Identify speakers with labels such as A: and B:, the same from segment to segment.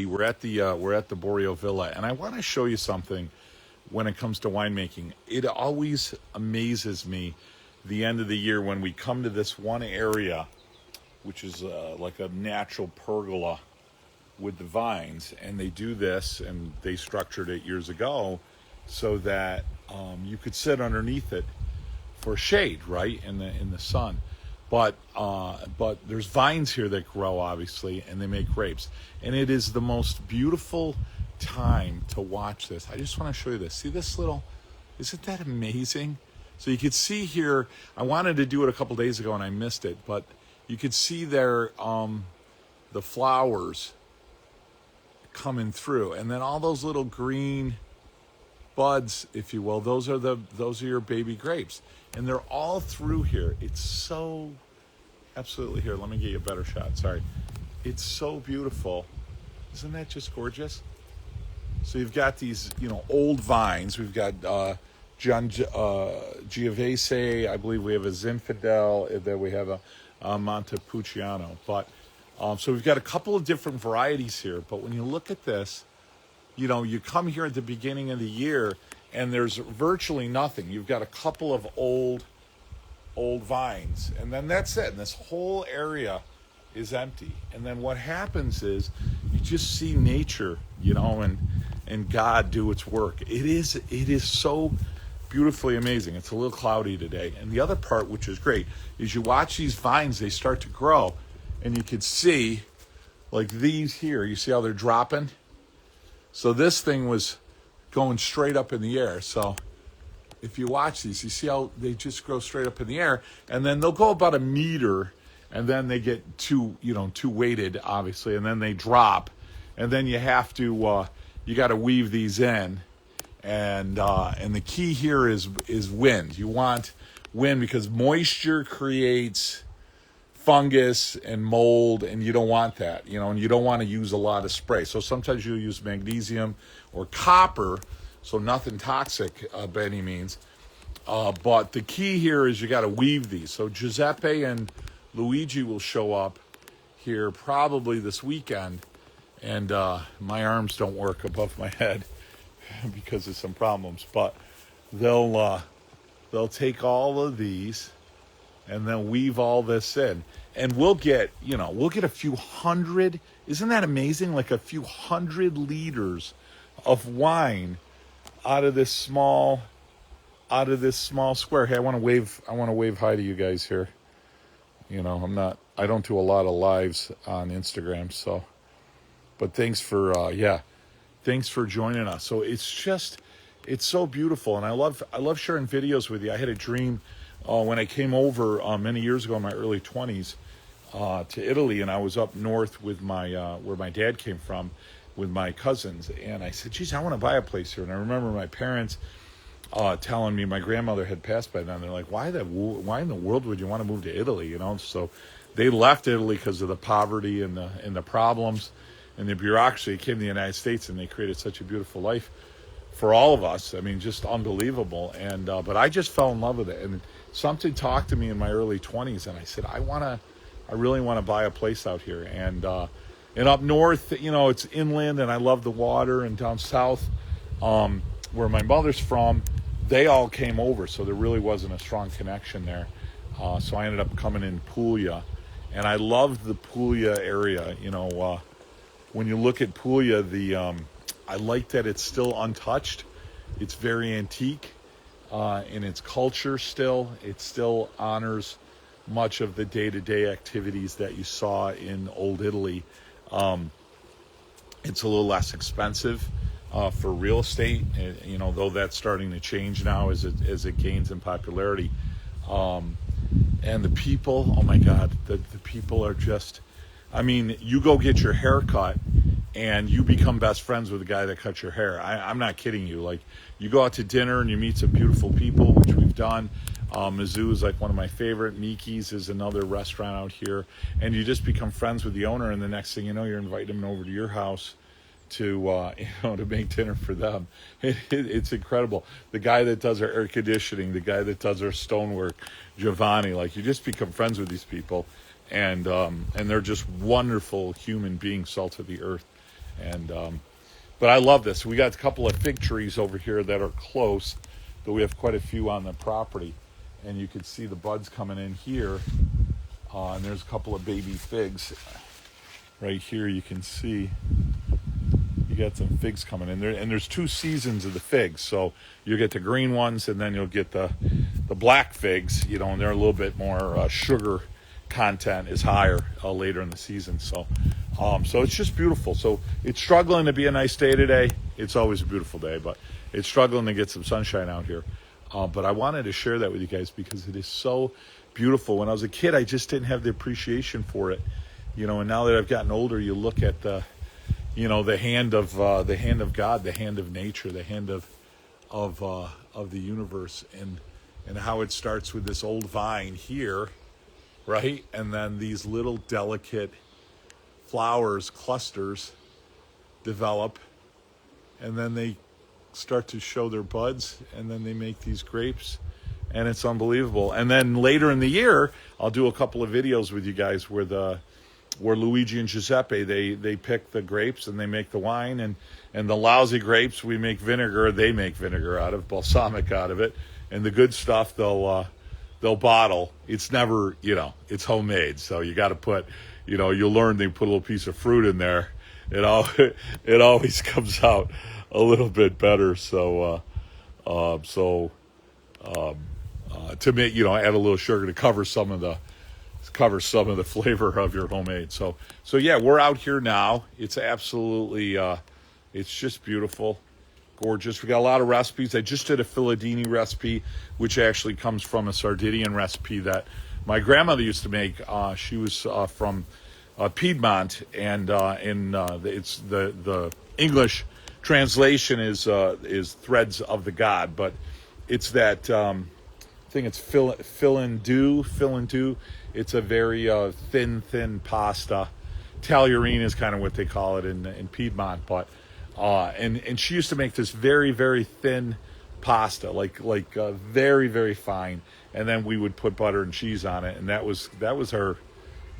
A: We're at the Borio Villa, and I want to show you something when it comes to winemaking. It always amazes me the end of the year when we come to this one area, which is like a natural pergola with the vines, and they do this, and they structured it years ago so that you could sit underneath it for shade, right, in the sun. But there's vines here that grow, obviously, and they make grapes. And it is the most beautiful time to watch this. I just want to show you this. See this little, isn't that amazing? So you could see here, I wanted to do it a couple days ago and I missed it, but you could see there the flowers coming through. And then all those little green buds, if you will, those are your baby grapes. And they're all through here. It's so, absolutely, here, let me get you a better shot, sorry. It's so beautiful. Isn't that just gorgeous? So you've got these, old vines. We've got John Giavese, I believe we have a Zinfandel, then we have a Montepulciano. But, so we've got a couple of different varieties here. But when you look at this, you come here at the beginning of the year, and there's virtually nothing. You've got a couple of old vines, and then that's it. And this whole area is empty. And then what happens is you just see nature, and God do its work. It is so beautifully amazing. It's a little cloudy today. And the other part, which is great, is you watch these vines, they start to grow, and you can see, like these here, you see how they're dropping? So this thing was going straight up in the air. So if you watch these, you see how they just grow straight up in the air, and then they'll go about a meter, and then they get too weighted, obviously, and then they drop, and then you have to you got to weave these in, and the key here is wind. You want wind because moisture creates fungus and mold, and you don't want that, and you don't want to use a lot of spray. So sometimes you'll use magnesium or copper, so nothing toxic by any means. But the key here is you got to weave these. So Giuseppe and Luigi will show up here probably this weekend, and my arms don't work above my head because of some problems. But they'll take all of these and then weave all this in, and we'll get a few hundred. Isn't that amazing? Like a few hundred liters of wine out of this small square. Hey, I want to wave hi to you guys here. I don't do a lot of lives on Instagram, so, but thanks for joining us. So it's so beautiful, and I love sharing videos with you. I had a dream when I came over many years ago in my early 20s to Italy, and I was up north with where my dad came from with my cousins, and I said, geez, I want to buy a place here. And I remember my parents telling me, my grandmother had passed by then, they're like, why in the world would you want to move to Italy? So they left Italy because of the poverty and the problems and the bureaucracy. They came to the United States, and they created such a beautiful life for all of us. I mean, just unbelievable. And but I just fell in love with it, and something talked to me in my early 20s, and I said, I really want to buy a place out here. And up north, it's inland, and I love the water. And down south, where my mother's from, they all came over, so there really wasn't a strong connection there. So I ended up coming in Puglia, and I love the Puglia area. When you look at Puglia, I like that it's still untouched. It's very antique in its culture still. It still honors much of the day-to-day activities that you saw in Old Italy. It's a little less expensive for real estate, though that's starting to change now as it gains in popularity. And the people, oh my God, the people are just, you go get your hair cut and you become best friends with the guy that cut your hair. I'm not kidding you. Like, you go out to dinner and you meet some beautiful people, which we've done. Mizzou is like one of my favorite. Miki's is another restaurant out here. And you just become friends with the owner, and the next thing you know, you're inviting them over to your house to make dinner for them. It's incredible. The guy that does our air conditioning, the guy that does our stonework, Giovanni, like, you just become friends with these people, and they're just wonderful human beings, salt of the earth. And but I love this. We got a couple of fig trees over here that are close, but we have quite a few on the property. And you can see the buds coming in here. And there's a couple of baby figs right here. You can see you got some figs coming in there. And there's 2 seasons of the figs. So you get the green ones, and then you'll get the black figs, you know, and they're a little bit more sugar content is higher later in the season. So so it's just beautiful. So it's struggling to be a nice day today. It's always a beautiful day, but it's struggling to get some sunshine out here. But I wanted to share that with you guys because it is so beautiful. When I was a kid, I just didn't have the appreciation for it, you know. And now that I've gotten older, you look at the, you know, the hand of God, the hand of nature, the hand of the universe, and how it starts with this old vine here, right, and then these little delicate flowers, clusters, develop, and then they start to show their buds, and then they make these grapes, and it's unbelievable. And then later in the year, I'll do a couple of videos with you guys where Luigi and Giuseppe, they pick the grapes and they make the wine, and the lousy grapes we make vinegar, they make vinegar out of, balsamic out of it, and the good stuff they'll bottle. It's never, you know, it's homemade, so you got to put, you know, you'll learn they put a little piece of fruit in there. It always comes out a little bit better. So to make, you know, add a little sugar to cover some of the flavor of your homemade. So yeah, we're out here now. It's absolutely it's just beautiful, gorgeous. We got a lot of recipes. I just did a Filadini recipe, which actually comes from a Sardinian recipe that my grandmother used to make. She was from Piedmont, and it's the English translation is Threads of the God, but it's that I think it's fill-and-do. It's a very thin pasta. Tagliarine is kind of what they call it in Piedmont, but and she used to make this very, very thin pasta, like very, very fine, and then we would put butter and cheese on it, and that was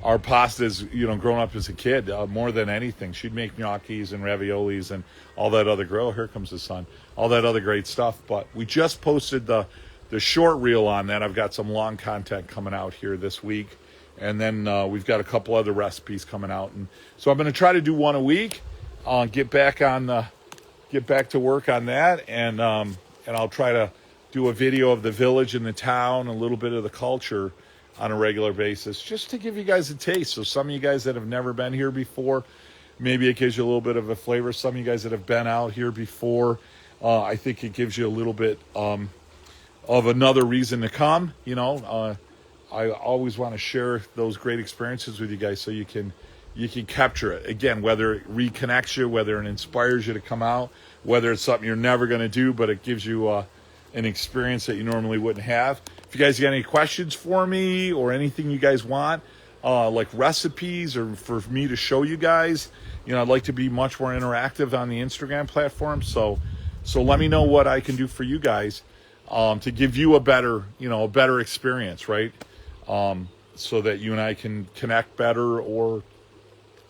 A: our pastas, you know, growing up as a kid. More than anything, she'd make gnocchis and raviolis and all that other here comes the sun, all that other great stuff. But we just posted the short reel on that. I've got some long content coming out here this week, and then we've got a couple other recipes coming out, and so I'm going to try to do one a week. Get back to work on that, and I'll try to do a video of the village and the town, a little bit of the culture on a regular basis, just to give you guys a taste. So some of you guys that have never been here before, maybe it gives you a little bit of a flavor. Some of you guys that have been out here before, I think it gives you a little bit of another reason to come. You know, I always want to share those great experiences with you guys so you can capture it. Again, whether it reconnects you, whether it inspires you to come out, whether it's something you're never going to do, but it gives you an experience that you normally wouldn't have. If you guys got any questions for me or anything you guys want, like recipes or for me to show you guys, you know, I'd like to be much more interactive on the Instagram platform. So let me know what I can do for you guys to give you a better experience, right? So that you and I can connect better, or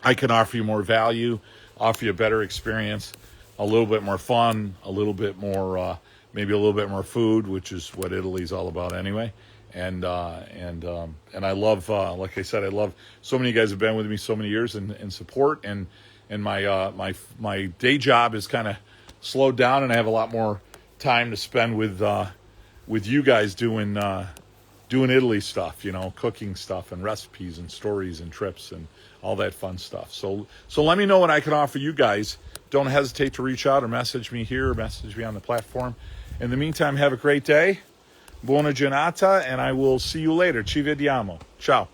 A: I can offer you more value, offer you a better experience, a little bit more fun, a little bit more, maybe a little bit more food, which is what Italy's all about anyway. And I love, like I said, I love so many of you guys have been with me so many years in support, and my day job is kind of slowed down, and I have a lot more time to spend with you guys doing Italy stuff, you know, cooking stuff and recipes and stories and trips and all that fun stuff. So let me know what I can offer you guys. Don't hesitate to reach out or message me here or message me on the platform. In the meantime, have a great day. Buona giornata, and I will see you later. Ci vediamo. Ciao.